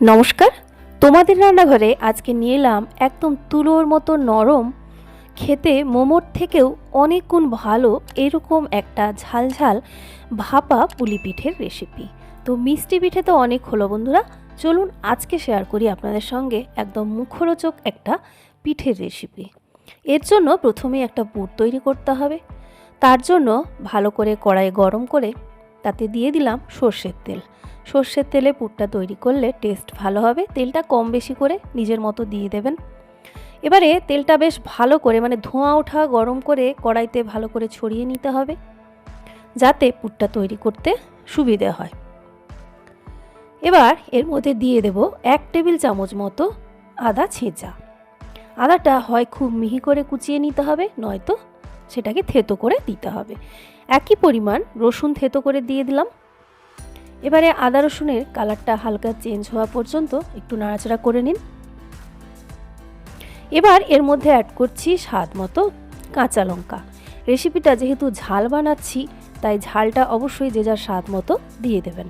নমস্কার, তোমাদের রান্নাঘরে আজকে নিয়ে এলাম একদম তুলোর মতো নরম, খেতে মোমোর থেকেও অনেক গুণ ভালো এরকম একটা ঝালঝাল ভাপা পুলি পিঠের রেসিপি। তো মিষ্টি পিঠে তো অনেক হলো বন্ধুরা, চলুন আজকে শেয়ার করি আপনাদের সঙ্গে একদম মুখরোচক একটা পিঠের রেসিপি। এর জন্য প্রথমে একটা পুর তৈরি করতে হবে। তার জন্য ভালো করে কড়াই গরম করে তাতে দিয়ে দিলাম সর্ষের তেল। সর্ষের তেলে পুরটা তৈরি করলে টেস্ট ভালো হবে। তেলটা কম বেশি করে নিজের মতো দিয়ে দেবেন। এবারে তেলটা বেশ ভালো করে ধোঁয়া ওঠা গরম করে কড়াইতে ভালো করে ছড়িয়ে নিতে হবে, যাতে পুরটা তৈরি করতে সুবিধে হয়। এবার এর মধ্যে দিয়ে দেব 1 টেবিল চামচ মতো আদা ছেঁচা। আদাটা হয় খুব মিহি করে কুচিয়ে নিতে হবে, নয়তো সেটাকে থেতো করে দিতে হবে। একই পরিমাণ রসুন থেতো করে দিয়ে দিলাম। এবারে আদা রসুনের কালারটা হালকা চেঞ্জ হওয়া পর্যন্ত একটু নাড়াচাড়া করে নিন। এবার এর মধ্যে অ্যাড করছি স্বাদ মতো কাঁচা লঙ্কা। রেসিপিটা যেহেতু ঝাল বানাচ্ছি, তাই ঝালটা অবশ্যই যে যার স্বাদ মতো দিয়ে দেবেন।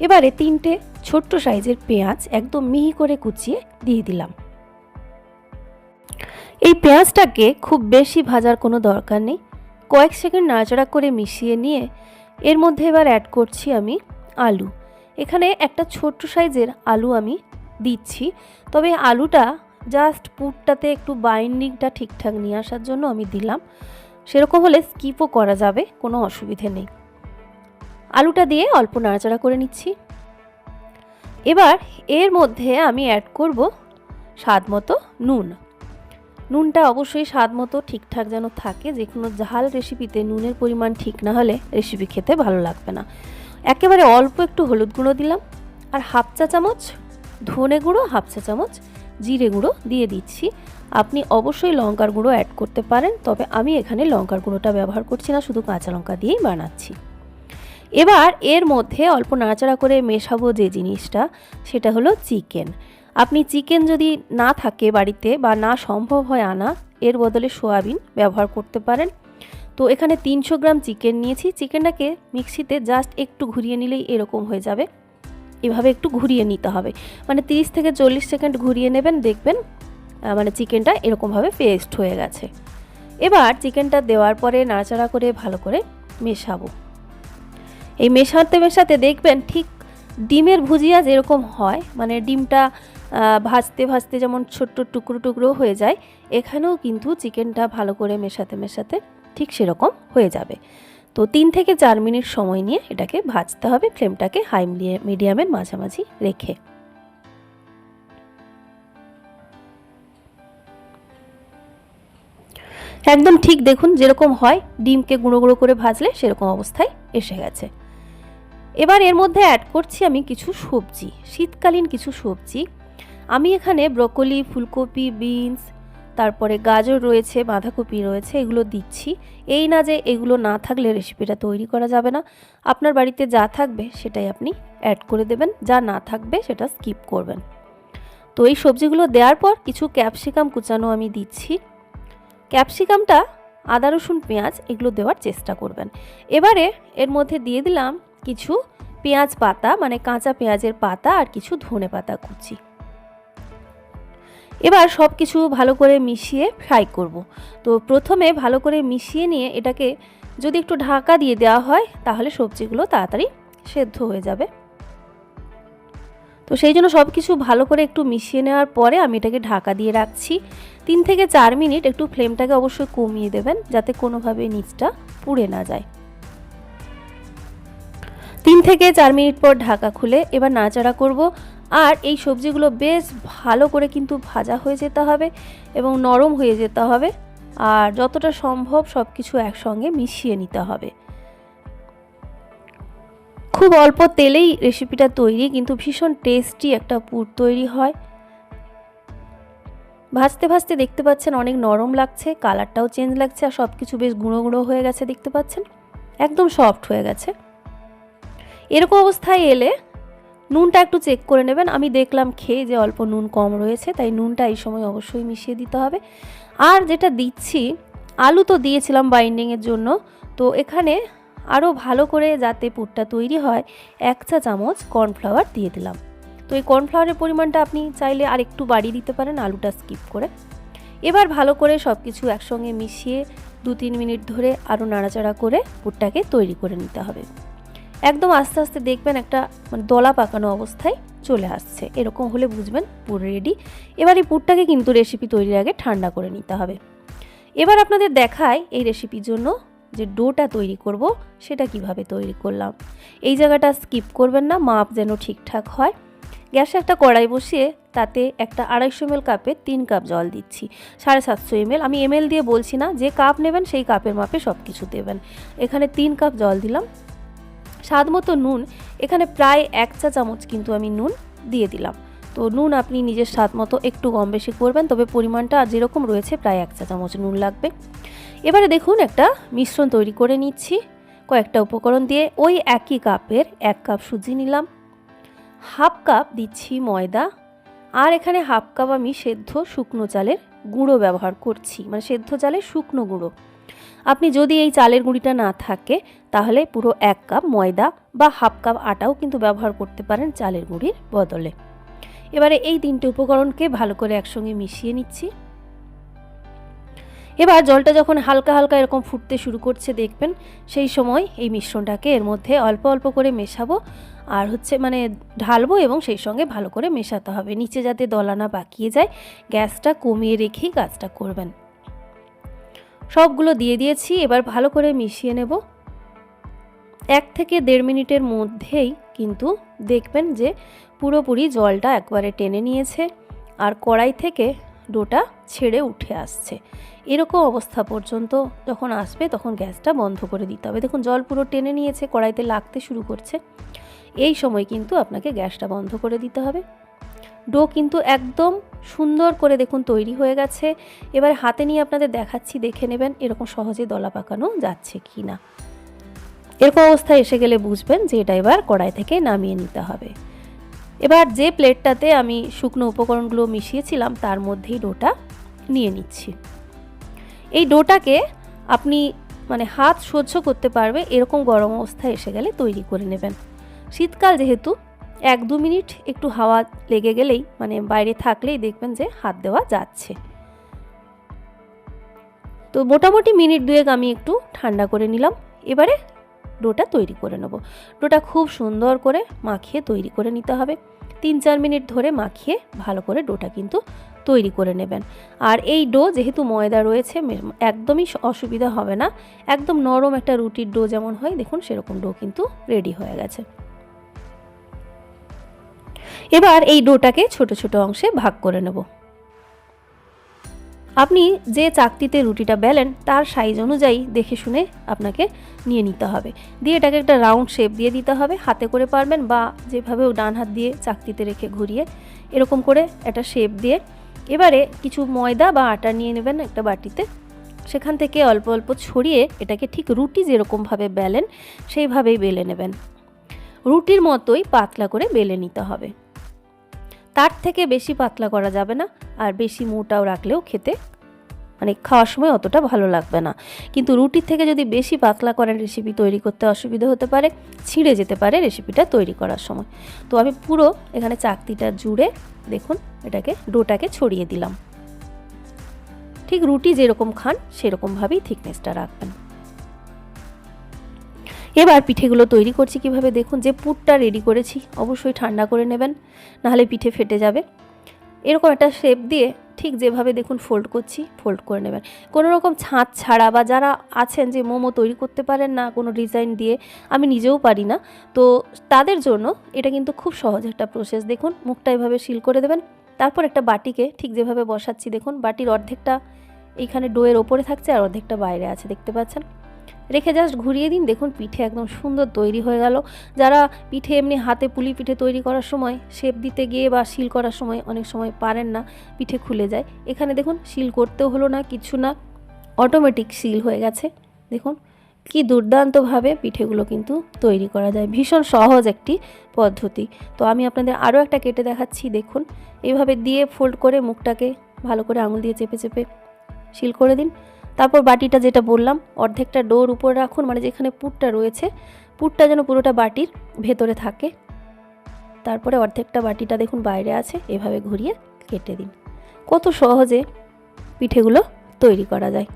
এবারে 3টে ছোট্ট সাইজের পেঁয়াজ একদম মিহি করে কুচিয়ে দিয়ে দিলাম। এই পেঁয়াজটাকে খুব বেশি ভাজার কোনো দরকার নেই, কয়েক সেকেন্ড নাড়াচাড়া করে মিশিয়ে নিয়ে এর মধ্যে এবার অ্যাড করছি আমি আলু। এখানে একটা ছোট্ট সাইজের আলু আমি দিচ্ছি, তবে আলুটা জাস্ট পুরটাতে একটু বাইন্ডিংটা ঠিকঠাক নিয়ে আসার জন্য আমি দিলাম। সেরকম হলে স্কিপও করা যাবে, কোনো অসুবিধে নেই। আলুটা দিয়ে অল্প নাড়াচাড়া করে নিচ্ছি। এবার এর মধ্যে আমি অ্যাড করব স্বাদ মতো নুন। নুনটা অবশ্যই স্বাদ মতো ঠিকঠাক যেন থাকে, যে কোনো ঝাল রেসিপিতে নুনের পরিমাণ ঠিক না হলে রেসিপি খেতে ভালো লাগবে না। একেবারে অল্প একটু হলুদ গুঁড়ো দিলাম, আর হাফ চা চামচ ধনে গুঁড়ো, হাফ চা চামচ জিরে গুঁড়ো দিয়ে দিচ্ছি। আপনি অবশ্যই লঙ্কার গুঁড়ো অ্যাড করতে পারেন, তবে আমি এখানে লঙ্কার গুঁড়োটা ব্যবহার করছি না, শুধু কাঁচা লঙ্কা দিয়েই বানাচ্ছি। এবার এর মধ্যে অল্প নাড়াচাড়া করে মেশাবো যে জিনিসটা, সেটা হলো চিকেন। আপনি চিকেন যদি না থাকে বাড়িতে বা না সম্ভব হয় আনা, এর বদলে সোয়াবিন ব্যবহার করতে পারেন। তো এখানে 300 গ্রাম চিকেন নিয়েছি। চিকেনটাকে মিক্সিতে জাস্ট একটু ঘুরিয়ে নিলেই এরকম হয়ে যাবে। এভাবে একটু ঘুরিয়ে নিতে হবে, 30 থেকে 40 সেকেন্ড ঘুরিয়ে নেবেন, দেখবেন চিকেনটা এরকমভাবে পেস্ট হয়ে গেছে। এবার চিকেনটা দেওয়ার পরে নাড়াচাড়া করে ভালো করে মেশাবো। এই মেশাতে মেশাতে দেখবেন ঠিক ডিমের ভুজিয়া যেরকম হয়, ডিমটা ভাজতে ভাজতে যেমন ছোট্ট টুকরো টুকরো হয়ে যায়, এখানেও কিন্তু চিকেনটা ভালো করে মেশাতে মেশাতে ঠিক সেরকম হয়ে যাবে। তো 3 থেকে 4 মিনিট সময় নিয়ে এটাকে ভাজতে হবে, ফ্লেমটাকে হাই মিডিয়ামের মাঝামাঝি রেখে। একদম ঠিক দেখুন যেরকম হয়, ডিমকে গুঁড়ো গুঁড়ো করে ভাজলে সেরকম অবস্থায় এসে গেছে। এবার এর মধ্যে অ্যাড করছি আমি কিছু সবজি, শীতকালীন কিছু সবজি। আমি এখানে ব্রকলি, ফুলকপি, বিনস, তারপরে গাজর রয়েছে, বাঁধাকপি রয়েছে, এগুলো দিচ্ছি। এই না যে এগুলো না থাকলে রেসিপিটা তৈরি করা যাবে না। আপনার বাড়িতে যা থাকবে সেটাই আপনি অ্যাড করে দেবেন, যা না থাকবে সেটা স্কিপ করবেন। তো এই সবজিগুলো দেওয়ার পর কিছু ক্যাপসিকাম কুচানো আমি দিচ্ছি। ক্যাপসিকামটা আদা রসুন পেঁয়াজ এগুলো দেওয়ার চেষ্টা করবেন। এবারে এর মধ্যে দিয়ে দিলাম কিছু পেঁয়াজ পাতা, কাঁচা পেঁয়াজের পাতা, আর কিছু ধনে পাতা কুচি। এবার সব কিছু ভালো করে মিশিয়ে ফ্রাই করব। তো প্রথমে ভালো করে মিশিয়ে নিয়ে এটাকে যদি একটু ঢাকা দিয়ে দেওয়া হয়, তাহলে সবজিগুলো তাড়াতাড়ি সেদ্ধ হয়ে যাবে। তো সেই জন্য সব কিছু ভালো করে একটু মিশিয়ে নেওয়ার পরে আমি এটাকে ঢাকা দিয়ে রাখছি 3 থেকে 4 মিনিট। একটু ফ্লেমটাকে অবশ্যই কমিয়ে দেবেন, যাতে কোনোভাবে নিচটা পুড়ে না যায়। 3 থেকে 4 মিনিট পর ঢাকা খুলে এবার নাড়াচাড়া করব। আর এই সবজিগুলো বেশ ভালো করে কিন্তু ভাজা হয়ে যেতে হবে এবং নরম হয়ে যেতে হবে, আর যতটা সম্ভব সব কিছু একসঙ্গে মিশিয়ে নিতে হবে। খুব অল্প তেলেই রেসিপিটা তৈরি, কিন্তু ভীষণ টেস্টি একটা পুর তৈরি হয়। ভাজতে ভাজতে দেখতে পাচ্ছেন অনেক নরম লাগছে, কালারটাও চেঞ্জ লাগছে, আর সব কিছু বেশ গুঁড়ো গুঁড়ো হয়ে গেছে, দেখতে পাচ্ছেন একদম সফট হয়ে গেছে। এরকম অবস্থায় এলে নুনটা একটু চেক করে নেবেন। আমি দেখলাম খেয়ে যে অল্প নুন কম রয়েছে, তাই নুনটা এই সময় অবশ্যই মিশিয়ে দিতে হবে। আর যেটা দিচ্ছি, আলু তো দিয়েছিলাম বাইন্ডিংয়ের জন্য, তো এখানে আরও ভালো করে যাতে পুরটা তৈরি হয় 1 চা চামচ কর্নফ্লাওয়ার দিয়ে দিলাম। তো তো এই কর্নফ্লাওয়ারের পরিমাণটা আপনি চাইলে আর একটু বাড়িয়ে দিতে পারেন আলুটা স্কিপ করে। এবার ভালো করে সব কিছু একসঙ্গে মিশিয়ে 2-3 মিনিট ধরে আরও নাড়াচাড়া করে পুরটাকে তৈরি করে নিতে হবে। একদম আস্তে আস্তে দেখবেন একটা মানে দলা পাকানো অবস্থায় চলে আসছে, এরকম হলে বুঝবেন পুর রেডি। এবার এই পুরটাকে কিন্তু রেসিপি তৈরির আগে ঠান্ডা করে নিতে হবে। এবার আপনাদের দেখায় এই রেসিপির জন্য যে ডোটা তৈরি করব সেটা কিভাবে তৈরি করলাম। এই জায়গাটা স্কিপ করবেন না, মাপ যেন ঠিকঠাক হয়। গ্যাসে একটা কড়াই বসিয়ে তাতে একটা 250 ml কাপে 3 কাপ জল দিচ্ছি। 750 ml, আমি ml দিয়ে বলছি না, যে কাপ নেবেন সেই কাপের মাপে সব কিছু দেবেন। এখানে 3 কাপ জল দিলাম। স্বাদ মতো নুন, এখানে প্রায় 1 চা চামচ কিন্তু আমি নুন দিয়ে দিলাম। তো নুন আপনি নিজের স্বাদ মতো একটু কম বেশি করবেন, তবে পরিমাণটা যেরকম রয়েছে প্রায় 1 চা চামচ নুন লাগবে। এবারে দেখুন একটা মিশ্রণ তৈরি করে নিচ্ছি কয়েকটা উপকরণ দিয়ে। ওই একই কাপের 1 কাপ সুজি নিলাম, হাফ কাপ দিচ্ছি ময়দা, আর এখানে হাফ কাপ আমি সেদ্ধ শুকনো চালের গুঁড়ো ব্যবহার করছি, মানে সেদ্ধ চালের শুকনো গুঁড়ো। আপনি যদি এই চালের গুঁড়িটা না থাকে তাহলে পুরো 1 কাপ ময়দা বা হাফ কাপ আটাও কিন্তু ব্যবহার করতে পারেন চালের গুঁড়ির বদলে। এবারে এই 3টে উপকরণকে ভালো করে একসঙ্গে মিশিয়ে নিচ্ছি। এবার জলটা যখন হালকা হালকা এরকম ফুটতে শুরু করছে দেখবেন, সেই সময় এই মিশ্রণটাকে এর মধ্যে অল্প অল্প করে মেশাবো আর মানে ঢালবো এবং সেই সঙ্গে ভালো করে মেশাতে হবে, নিচে যাতে দলা না পাকিয়ে যায়। গ্যাসটা কমিয়ে রেখেই কাজটা করবেন। সবগুলো দিয়ে দিয়েছি, এবার ভালো করে মিশিয়ে নেব। 1 থেকে 1.5 মিনিটের মধ্যেই কিন্তু দেখবেন যে পুরোপুরি জলটা একবারে টেনে নিয়েছে আর কড়াই থেকে ডোটা ছেড়ে উঠে আসছে। এরকম অবস্থা পর্যন্ত যখন আসবে তখন গ্যাসটা বন্ধ করে দিতে হবে। দেখুন জল পুরো টেনে নিয়েছে, কড়াইতে লাগতে শুরু করছে। এই সময় কিন্তু আপনাকে গ্যাসটা বন্ধ করে দিতে হবে। ডো কিন্তু একদম সুন্দর করে দেখুন তৈরি হয়ে গেছে। এবার হাতে নিয়ে আপনাদের দেখাচ্ছি, দেখে নেবেন এরকম সহজে দলা পাকানো যাচ্ছে কি না। এরকম অবস্থায় এসে গেলে বুঝবেন যে এটা এবার কড়াই থেকে নামিয়ে নিতে হবে। এবার যে প্লেটটাতে আমি শুকনো উপকরণগুলো মিশিয়েছিলাম তার মধ্যেই ডোটা নিয়ে নিচ্ছি। এই ডোটাকে আপনি মানে হাত সহ্য করতে পারবে এরকম গরম অবস্থায় এসে গেলে তৈরি করে নেবেন। শীতকাল যেহেতু 1-2 মিনিট একটু হাওয়া লেগে গেলেই মানে বাইরে থাকলেই দেখবেন যে হাত দেওয়া যাচ্ছে। তো মোটামুটি মিনিট 2 আমি একটু ঠান্ডা করে নিলাম। এবারে ডোটা তৈরি করে নেব। ডোটা খুব সুন্দর করে মাখিয়ে তৈরি করে নিতে হবে। 3-4 মিনিট ধরে মাখিয়ে ভালো করে ডোটা কিন্তু তৈরি করে নেবেন। আর এই ডো যেহেতু ময়দা রয়েছে একদমই অসুবিধা হবে না। একদম নরম একটা রুটির ডো যেমন হয় দেখুন সেরকম ডো কিন্তু রেডি হয়ে গেছে। এবার এই ডোটাকে ছোট ছোট অংশে ভাগ করে নেব। আপনি যে চাকতিতে রুটিটা বেলেন তার সাইজ অনুযায়ী দেখে শুনে আপনাকে নিয়ে নিতে হবে। দিয়ে এটাকে একটা রাউন্ড শেপ দিয়ে দিতে হবে। হাতে করে পারবেন বা যেভাবে ডান হাত দিয়ে চাকতিতে রেখে ঘুরিয়ে এরকম করে একটা শেপ দিয়ে এবারে কিছু ময়দা বা আটা নিয়ে নেবেন একটা বাটিতে। সেখান থেকে অল্প অল্প ছড়িয়ে এটাকে ঠিক রুটি যেরকমভাবে বেলেন সেইভাবেই বেলে নেবেন। রুটির মতোই পাতলা করে বেলে নিতে হবে। তার থেকে বেশি পাতলা করা যাবে না, আর বেশি মোটাও রাখলেও খেতে মানে খাওয়ার সময় অতটা ভালো লাগবে না। কিন্তু রুটির থেকে যদি বেশি পাতলা করেন রেসিপি তৈরি করতে অসুবিধা হতে পারে, ছিঁড়ে যেতে পারে রেসিপিটা তৈরি করার সময়। তো আমি পুরো এখানে চাকতিটা জুড়ে দেখুন এটাকে ডোটাকে ছড়িয়ে দিলাম। ঠিক রুটি যেরকম খান সেরকমভাবেই থিকনেসটা রাখবেন। এবার পিঠেগুলো তৈরি করছি কিভাবে দেখুন। যে পুরটা রেডি করেছি অবশ্যই ঠান্ডা করে নেবেন, নাহলে পিঠে ফেটে যাবে। এরকম একটা শেপ দিয়ে ঠিক যেভাবে দেখুন ফোল্ড করছি ফোল্ড করে নেবেন। কোনো রকম ছাঁচ ছাড়া বা যারা আছেন যে মোমো তৈরি করতে পারেন না কোনো ডিজাইন দিয়ে, আমি নিজেও পারি না, তো তাদের জন্য এটা কিন্তু খুব সহজ একটা প্রসেস। দেখুন মুখটা এভাবে সিল করে দেবেন। তারপর একটা বাটিকে ঠিক যেভাবে বসাচ্ছি দেখুন, বাটির অর্ধেকটা এইখানে ডোয়ের ওপরে থাকছে আর অর্ধেকটা বাইরে আছে, দেখতে পাচ্ছেন। রেখে জাস্ট ঘুরিয়ে দিন, দেখুন পিঠে একদম সুন্দর তৈরি হয়ে গেল। যারা পিঠে এমনি হাতে পুলি পিঠে তৈরি করার সময় শেপ দিতে গিয়ে বা শিল করার সময় অনেক সময় পারেন না, পিঠে খুলে যায়, এখানে দেখুন শিল করতেও হলো না, কিছু না, অটোমেটিক শিল হয়ে গেছে। দেখুন কি দুর্দান্তভাবে পিঠেগুলো কিন্তু তৈরি করা যায়, ভীষণ সহজ একটি পদ্ধতি। তো আমি আপনাদের আরও একটা কেটে দেখাচ্ছি। দেখুন এইভাবে দিয়ে ফোল্ড করে মুখটাকে ভালো করে আঙুল দিয়ে চেপে চেপে শিল করে দিন। তারপর বাটিটা যেটা বললাম অর্ধেকটা ডোর উপর রাখুন, মানে যেখানে পুরটা রয়েছে পুরটা যেন পুরোটা বাটির ভেতরে থাকে। তারপরে অর্ধেকটা বাটিটা দেখুন বাইরে আছে, এভাবে ঘুরিয়ে কেটে দিন। কত সহজে পিঠেগুলো তৈরি করা যায়।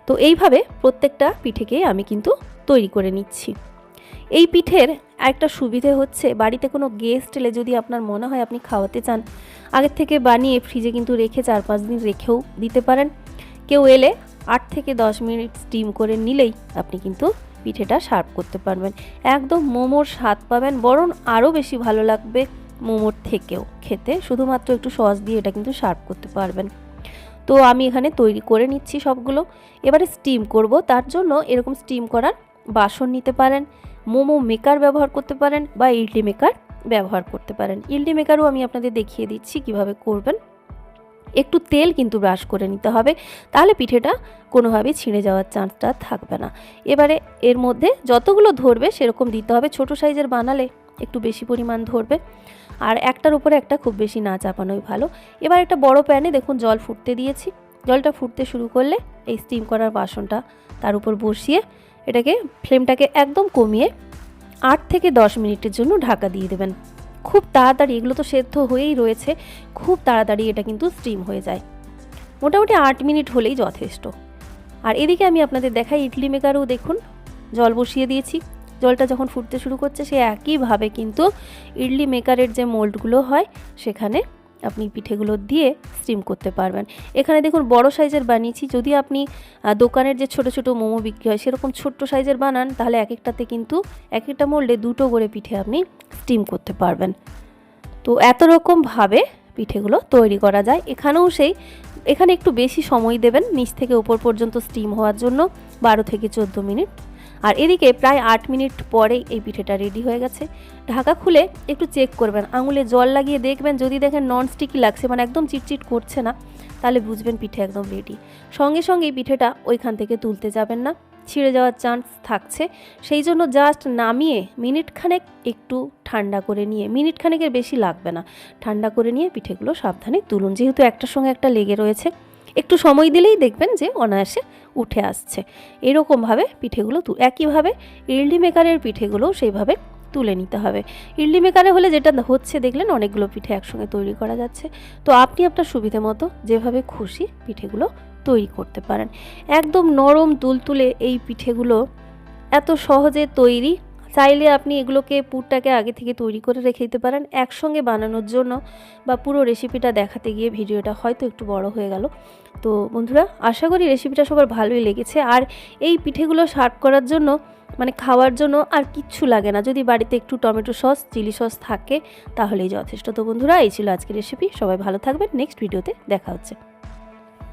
তো এইভাবে প্রত্যেকটা পিঠেকেই আমি কিন্তু তৈরি করে নিচ্ছি। এই পিঠের একটা সুবিধে হচ্ছে, বাড়িতে কোনো গেস্ট এলে যদি আপনার মনে হয় আপনি খাওয়াতে চান, আগের থেকে বানিয়ে ফ্রিজে কিন্তু রেখে 4-5 দিন রেখেও দিতে পারেন। কেউ এলে 8 থেকে 10 মিনিট স্টিম করে নিলেই আপনি কিন্তু পিঠেটা সার্ভ করতে পারবেন। একদম মোমোর স্বাদ পাবেন, বরং আরও বেশি ভালো লাগবে মোমোর থেকেও খেতে। শুধুমাত্র একটু সস দিয়ে এটা কিন্তু সার্ভ করতে পারবেন। তো আমি এখানে তৈরি করে নিচ্ছি সবগুলো। এবারে স্টিম করব, তার জন্য এরকম স্টিম করার বাসন নিতে পারেন, মোমো মেকার ব্যবহার করতে পারেন বা ইডলি মেকার ব্যবহার করতে পারেন। ইডলি মেকারও আমি আপনাদের দেখিয়ে দিচ্ছি কিভাবে করবেন। একটু তেল কিন্তু ব্রাশ করে নিতে হবে, তাহলে পিঠেটা কোনোভাবেই ছিঁড়ে যাওয়ার চান্সটা থাকবে না। এবারে এর মধ্যে যতগুলো ধরবে সেরকম দিতে হবে। ছোট সাইজের বানালে একটু বেশি পরিমাণ ধরবে, আর একটার উপরে একটা খুব বেশি না চাপানোই ভালো। এবার একটা বড় প্যানে দেখুন জল ফুটতে দিয়েছি। জলটা ফুটতে শুরু করলে এই স্টিম করার বাসনটা তার উপর বসিয়ে এটাকে ফ্লেমটাকে একদম কমিয়ে 8 থেকে 10 মিনিটের জন্য ঢাকা দিয়ে দেবেন। খুব তাড়াতাড়ি, এগুলো তো সেদ্ধ হয়েই রয়েছে, খুব তাড়াতাড়ি এটা কিন্তু স্টিম হয়ে যায়। মোটামুটি 8 মিনিট হলেই যথেষ্ট। আর এদিকে আমি আপনাদের দেখাই ইডলি মেকারেও দেখুন জল বসিয়ে দিয়েছি। জলটা যখন ফুটতে শুরু করছে সে একইভাবে কিন্তু ইডলি মেকারের যে মোল্ডগুলো হয় সেখানে আপনি পিঠেগুলো দিয়ে স্টিম করতে পারবেন। এখানে দেখুন বড় সাইজের বানিয়েছি। যদি আপনি দোকানের যে ছোট ছোট মোমো বিক্রি হয় সেরকম ছোট্ট সাইজের বানান, তাহলে এক একটাতে কিন্তু এক একটা মোল্ডে 2টো করে পিঠে আপনি স্টিম করতে পারবেন। তো এত রকমভাবে পিঠেগুলো তৈরি করা যায়। এখানে একটু বেশি সময় দেবেন নিচ থেকে উপর পর্যন্ত স্টিম হওয়ার জন্য, 12 থেকে 14 মিনিট। আর এদিকে প্রায় 8 মিনিট পরেই এই পিঠেটা রেডি হয়ে গেছে। ঢাকা খুলে একটু চেক করবেন, আঙুলে জল লাগিয়ে দেখবেন, যদি দেখেন নন স্টিকি লাগছে, মানে একদম চিটচিট করছে না, তাহলে বুঝবেন পিঠে একদম রেডি। সঙ্গে সঙ্গে এই পিঠেটা ওইখান থেকে তুলতে যাবেন না, ছিঁড়ে যাওয়ার চান্স থাকছে। সেই জন্য জাস্ট নামিয়ে মিনিটখানেক একটু ঠান্ডা করে নিয়ে, মিনিটখানেকের বেশি লাগবে না, ঠান্ডা করে নিয়ে পিঠেগুলো সাবধানে তুলুন। যেহেতু একটার সঙ্গে একটা লেগে রয়েছে, একটু সময় দিলেই দেখবেন যে অনায়াসে উঠে আসছে। এরকমভাবে পিঠেগুলো একইভাবে ইডলি মেকারের পিঠেগুলোও সেইভাবে তুলে নিতে হবে। ইডলি মেকারে হলে যেটা হচ্ছে দেখলেন, অনেকগুলো পিঠে একসঙ্গে তৈরি করা যাচ্ছে। তো আপনি আপনার সুবিধে মতো যেভাবে খুশি পিঠেগুলো তৈরি করতে পারেন। একদম নরম তুলতুলে এই পিঠেগুলো এত সহজে তৈরি। চাইলে আপনি এগুলোকে পুরটাকে আগে থেকে তৈরি করে রেখে দিতে পারেন একসঙ্গে বানানোর জন্য, বা পুরো রেসিপিটা দেখাতে গিয়ে ভিডিওটা হয়তো একটু বড় হয়ে গেল। তো বন্ধুরা, আশা করি রেসিপিটা সবার ভালোই লেগেছে। আর এই পিঠেগুলো সার্ভ করার জন্য, মানে খাওয়ার জন্য আর কিচ্ছু লাগে না। যদি বাড়িতে একটু টমেটো সস, চিলি সস থাকে তাহলেই যথেষ্ট। তো বন্ধুরা, এই ছিল আজকের রেসিপি। সবাই ভালো থাকবেন, নেক্সট ভিডিওতে দেখা হচ্ছে।